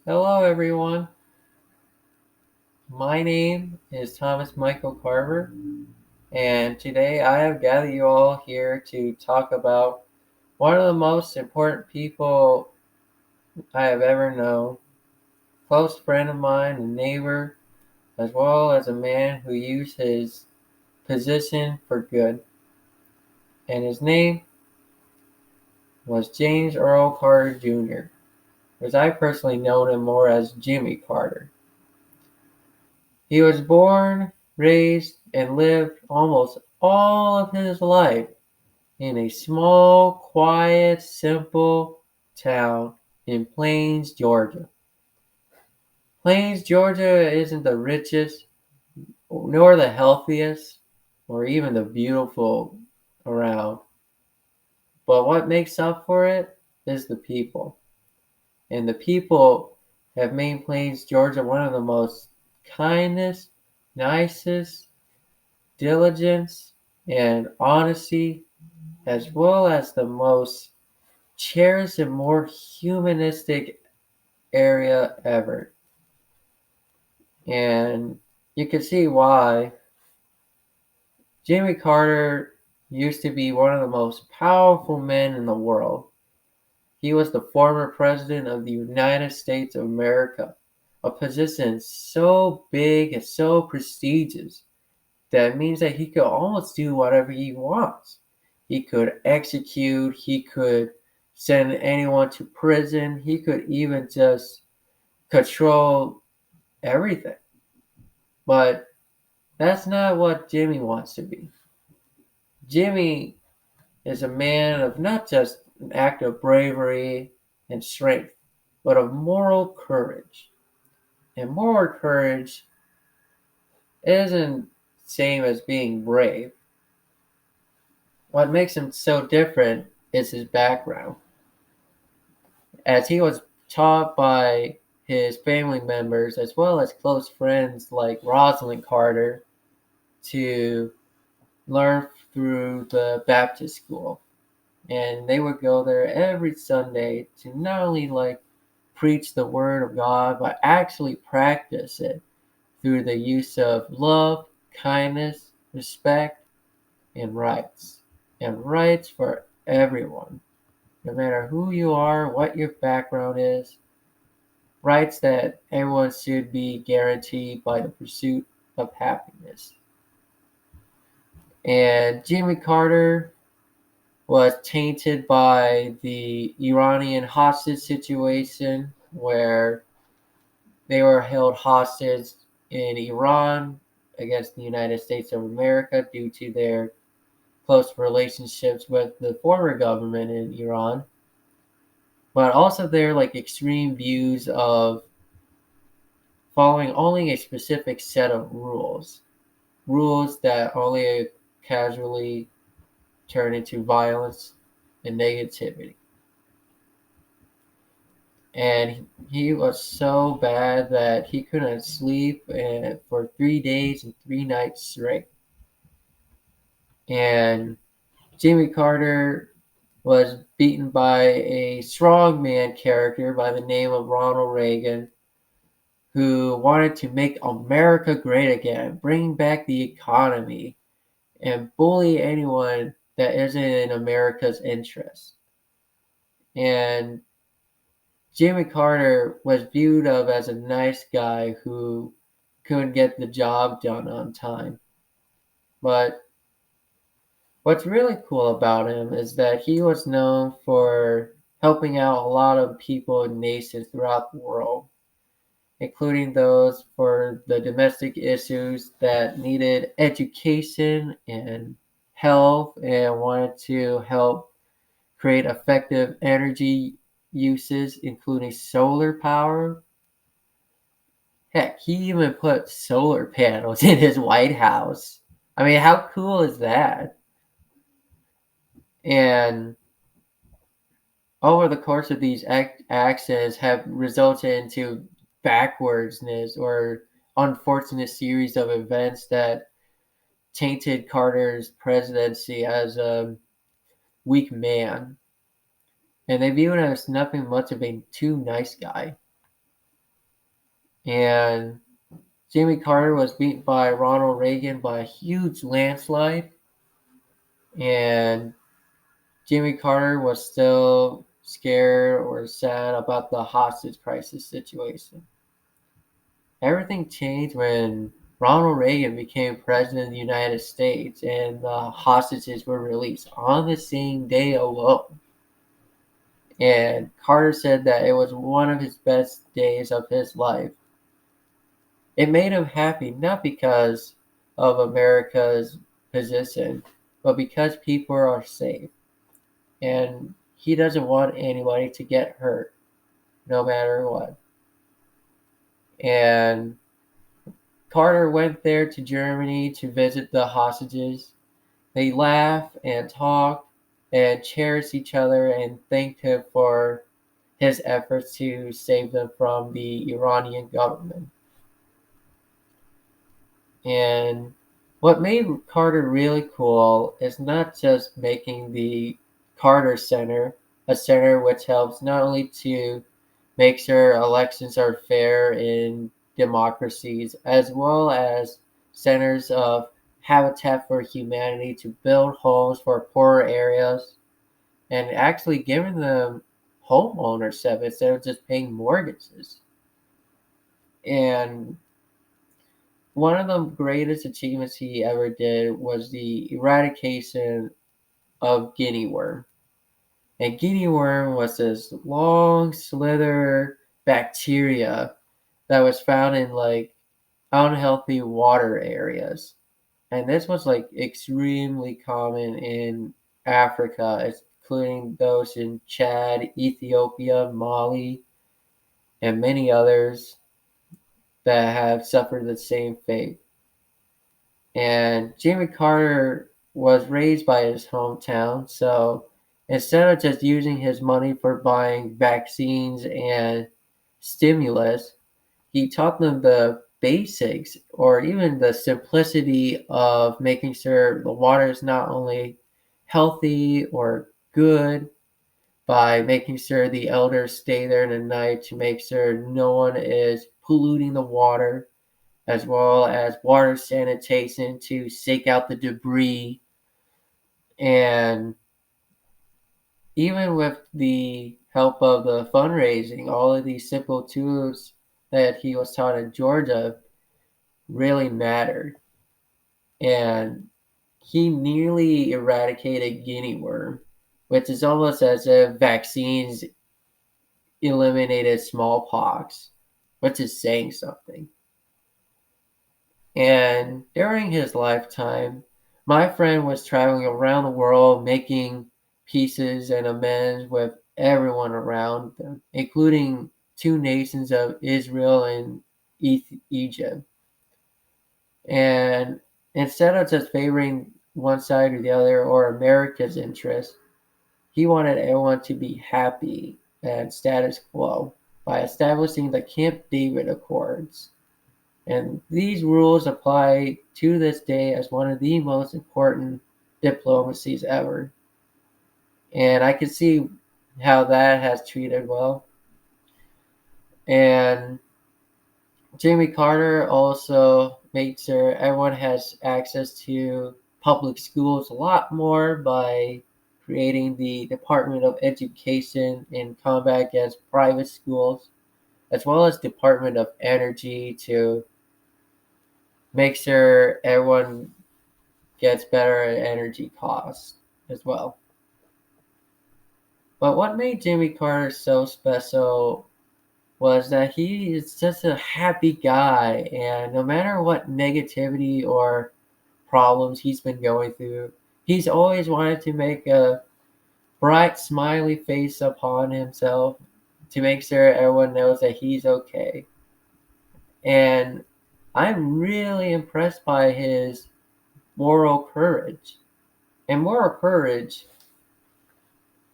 Hello, everyone. My name is Thomas Michael Carver, and today I have gathered you all here to talk about one of the most important people I have ever known, close friend of mine, a neighbor, as well as a man who used his position for good. And his name was James Earl Carter Jr., as I personally know him more as Jimmy Carter. He was born, raised, and lived almost all of his life in a small, quiet, simple town in Plains, Georgia. Plains, Georgia isn't the richest, nor the healthiest, or even the beautiful around. But what makes up for it is the people. And the people have made Plains, Georgia one of the most kindest, nicest, diligence, and honesty, as well as the most cherished and more humanistic area ever. And you can see why Jimmy Carter used to be one of the most powerful men in the world. He was the former president of the United States of America, a position so big and so prestigious that means that he could almost do whatever he wants. He could execute, he could send anyone to prison, he could even just control everything. But that's not what Jimmy wants to be. Jimmy is a man of not just an act of bravery and strength, but of moral courage. And moral courage isn't same as being brave. What makes him so different is his background, as he was taught by his family members as well as close friends like Rosalind Carter to learn through the Baptist school. And they would go there every Sunday to not only preach the word of God, but actually practice it through the use of love, kindness, respect, and rights. And rights for everyone, no matter who you are, what your background is, rights that everyone should be guaranteed by the pursuit of happiness. And Jimmy Carter was tainted by the Iranian hostage situation where they were held hostage in Iran against the United States of America due to their close relationships with the former government in Iran, but also their extreme views of following only a specific set of rules that only casually turn into violence and negativity. And he was so bad that he couldn't sleep for 3 days and 3 nights straight. And Jimmy Carter was beaten by a strongman character by the name of Ronald Reagan, who wanted to make America great again, bring back the economy, and bully anyone that isn't in America's interest. And Jimmy Carter was viewed of as a nice guy who couldn't get the job done on time. But what's really cool about him is that he was known for helping out a lot of people and nations throughout the world, including those for the domestic issues that needed education and health and wanted to help create effective energy uses, including solar power. Heck, he even put solar panels in his White House. I mean, how cool is that? And over the course of these actions have resulted into backwardsness or unfortunate series of events that tainted Carter's presidency as a weak man. And they view him as nothing much of a too nice guy. And Jimmy Carter was beaten by Ronald Reagan by a huge landslide. And Jimmy Carter was still scared or sad about the hostage crisis situation. Everything changed when Ronald Reagan became president of the United States and the hostages were released on the same day alone. And Carter said that it was one of his best days of his life. It made him happy not because of America's position, but because people are safe. And he doesn't want anybody to get hurt, no matter what. And Carter went there to Germany to visit the hostages. They laughed and talked and cherished each other and thanked him for his efforts to save them from the Iranian government. And what made Carter really cool is not just making the Carter Center a center which helps not only to make sure elections are fair in democracies, as well as centers of Habitat for Humanity to build homes for poorer areas and actually giving them home ownership instead of just paying mortgages. And one of the greatest achievements he ever did was the eradication of guinea worm. And guinea worm was this long, slither bacteria that was found in like unhealthy water areas. And this was like extremely common in Africa, including those in Chad, Ethiopia, Mali, and many others that have suffered the same fate. And Jimmy Carter was raised by his hometown, so instead of just using his money for buying vaccines and stimulus, he taught them the basics or even the simplicity of making sure the water is not only healthy or good by making sure the elders stay there in the night to make sure no one is polluting the water, as well as water sanitation to shake out the debris. And even with the help of the fundraising, all of these simple tools that he was taught in Georgia really mattered. And he nearly eradicated guinea worm, which is almost as if vaccines eliminated smallpox, which is saying something. And during his lifetime, my friend was traveling around the world making pieces and amends with everyone around them, including two nations of Israel and Egypt. And instead of just favoring one side or the other or America's interest, he wanted everyone to be happy and status quo by establishing the Camp David Accords. And these rules apply to this day as one of the most important diplomacies ever. And I can see how that has treated well. And Jimmy Carter also made sure everyone has access to public schools a lot more by creating the Department of Education in combat against private schools, as well as Department of Energy to make sure everyone gets better at energy costs as well. But what made Jimmy Carter so special was that he is just a happy guy, and no matter what negativity or problems he's been going through, he's always wanted to make a bright, smiley face upon himself to make sure everyone knows that he's okay. And I'm really impressed by his moral courage. And moral courage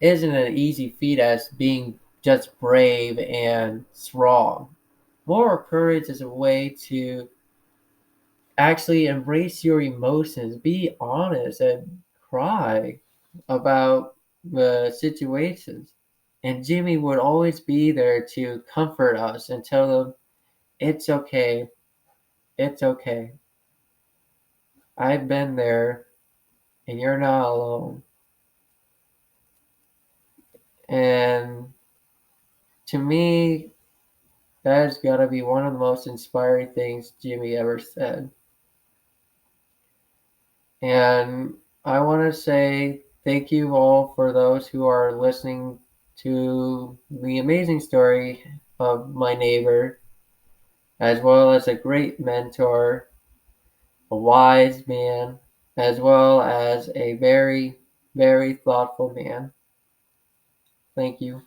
isn't an easy feat as being just brave and strong. Moral courage is a way to actually embrace your emotions, be honest, and cry about the situations. And Jimmy would always be there to comfort us and tell them It's okay. It's okay. I've been there, and you're not alone. And to me, that has got to be one of the most inspiring things Jimmy ever said. And I want to say thank you all for those who are listening to the amazing story of my neighbor, as well as a great mentor, a wise man, as well as a very, very thoughtful man. Thank you.